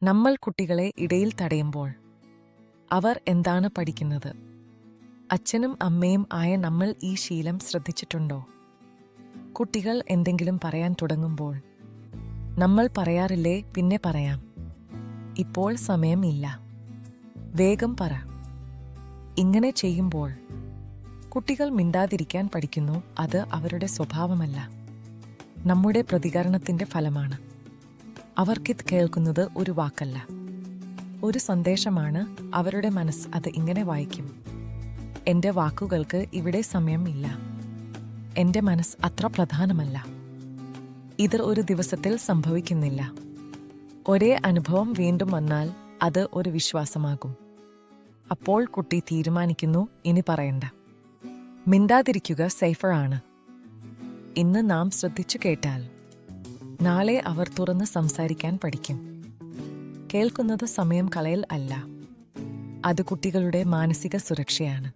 നമ്മൾ കുട്ടികളെ ഇടയിൽ തടയുമ്പോൾ അവർ എന്താണ് പഠിക്കുന്നത്? അച്ഛനും അമ്മയും ആയ നമ്മൾ ഈ ശീലം ശ്രദ്ധിച്ചിട്ടുണ്ടോ? കുട്ടികൾ എന്തെങ്കിലും പറയാൻ തുടങ്ങുമ്പോൾ നമ്മൾ പറയാറില്ലേ, പിന്നെ പറയാം, ഇപ്പോൾ സമയം ഇല്ല, വേഗം പറ. ഇങ്ങനെ ചെയ്യുമ്പോൾ കുട്ടികൾ മിണ്ടാതിരിക്കാൻ പഠിക്കുന്നു. അത് അവരുടെ സ്വഭാവമല്ല, നമ്മുടെ പ്രതികരണത്തിന്റെ ഫലമാണ്. അവർക്കിത് കേൾക്കുന്നത് ഒരു വാക്കല്ല, ഒരു സന്ദേശമാണ്. അവരുടെ മനസ്സ് അത് ഇങ്ങനെ വായിക്കും: എന്റെ വാക്കുകൾക്ക് ഇവിടെ സമയം ഇല്ല, എന്റെ മനസ്സ് അത്ര പ്രധാനമല്ല. ഇത് ഒരു ദിവസത്തിൽ സംഭവിക്കുന്നില്ല. ഒരേ അനുഭവം വീണ്ടും വന്നാൽ അത് ഒരു വിശ്വാസമാകും. അപ്പോൾ കുട്ടി തീരുമാനിക്കുന്നു, ഇനി പറയണ്ട, മിണ്ടാതിരിക്കുക സേഫറാണ്. ഇന്ന് നാം ശ്രദ്ധിച്ചു കേട്ടാൽ നാളെ അവർ തുറന്ന് സംസാരിക്കാൻ പഠിക്കും. കേൾക്കുന്നത് സമയം കളയൽ അല്ല, അത് കുട്ടികളുടെ മാനസിക സുരക്ഷയാണ്.